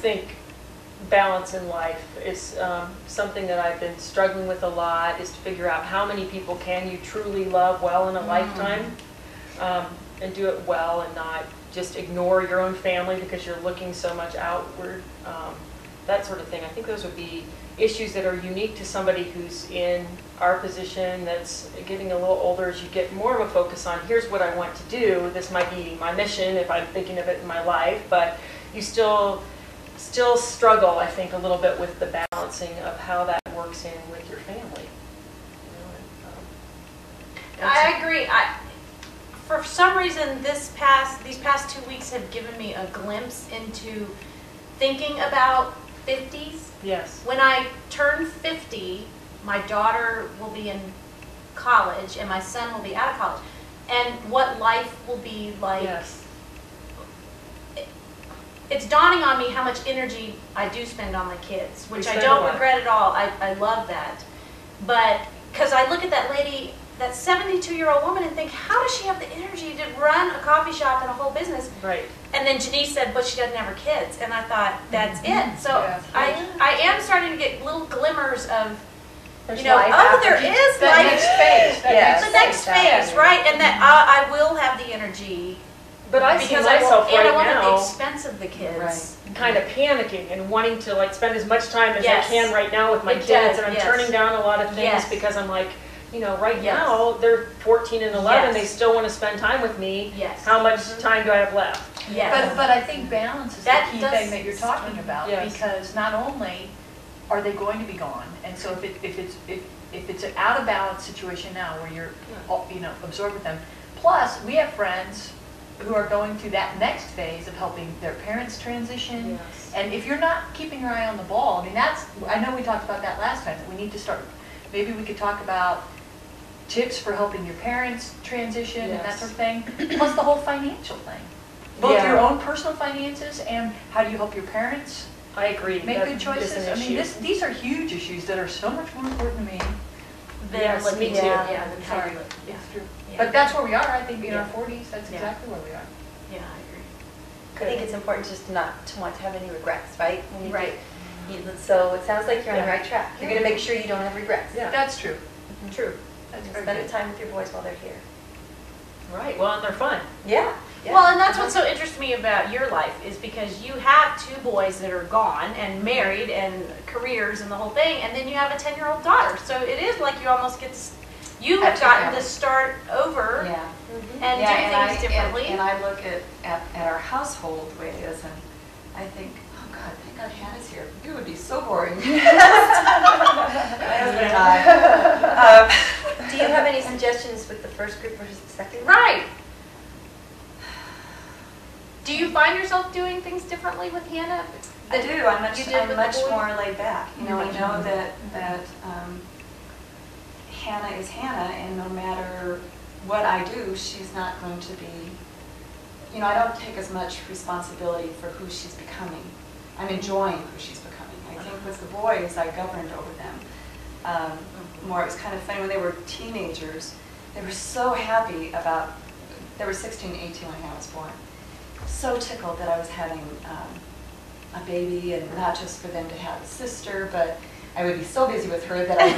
think balance in life is something that I've been struggling with a lot, is to figure out how many people can you truly love well in a lifetime, and do it well and not just ignore your own family because you're looking so much outward, that sort of thing. I think those would be issues that are unique to somebody who's in our position, that's getting a little older. As you get more of a focus on, here's what I want to do, this might be my mission if I'm thinking of it in my life, but you still struggle, I think, a little bit with the balancing of how that works in with your family. I agree. For some reason, these past 2 weeks have given me a glimpse into thinking about 50s. Yes. When I turn 50, my daughter will be in college and my son will be out of college. And what life will be like. Yes. It's dawning on me how much energy I do spend on my kids, which I a don't lot. regret at all. I love that. But because I look at that lady, that 72-year-old woman, and think, how does she have the energy to run a coffee shop and a whole business? Right. And then Janice said, but she doesn't have her kids. And I thought, that's it. So Yeah. I am starting to get little glimmers of, There's you know, life oh, after there is The life. next phase. Yes. The next phase, right? And that I will have the energy. But I see because myself and I right want at the now expense of the kids. Right. kind of panicking and wanting to like spend as much time as Yes. I can right now with my It kids, does, and I'm yes. turning down a lot of things Yes. because I'm like, you know, right Yes. now they're 14 and 11, Yes. they still want to spend time with me. Yes. How much time do I have left? Yes. But I think balance is That the key does- thing that you're talking about, Yes. because not only are they going to be gone, and so if it's an out of balance situation now where you're absorbed with them, plus we have friends who are going through that next phase of helping their parents transition. Yes. And if you're not keeping your eye on the ball, I mean, I know we talked about that last time, that we need to start, maybe we could talk about tips for helping your parents transition and that Yes. sort of thing, plus the whole financial thing. Both Yeah. your own personal finances and how do you help your parents I agree. make That good is choices. an I mean, issue. these are huge issues that are so much more important to me. Then Yes, looking me too. at- Yeah, then how Sorry. you look. Yeah. It's true. Yeah. But that's where we are, I think, in Yeah. our 40s, that's Yeah. exactly where we are. Yeah, I agree. I think it's important just not to want to have any regrets, right? When you do- Right. so it sounds like you're on the Yeah. right track. You're going to make sure you don't have regrets. Yeah. That's true. True. That's And very spend good. time with your boys while they're here. Right. Well, and they're fun. Yeah. Yeah. Well, and that's what so interests me about your life, is because you have 2 boys that are gone and married and careers and the whole thing, and then you have a 10-year-old daughter. So it is like you almost get to, you've Extra gotten family. to start over Yeah. and Yeah, do things differently. And I look at our household the way it is, and I think, oh God, thank God Hannah's here. You would be so boring. My husband and I. Do you have any suggestions with the first group versus the second group? Right. Do you find yourself doing things differently with Hannah? I do. I'm much, You did with the boys? more laid back. You know, I Much know more. that Hannah is Hannah, and no matter what I do, she's not going to be. You know, I don't take as much responsibility for who she's becoming. I'm enjoying who she's becoming. I think with the boys, I governed over them more. It was kind of funny when they were teenagers. They were so happy about. They were 16 and 18 when Hannah was born. So tickled that I was having a baby, and not just for them to have a sister, but I would be so busy with her that I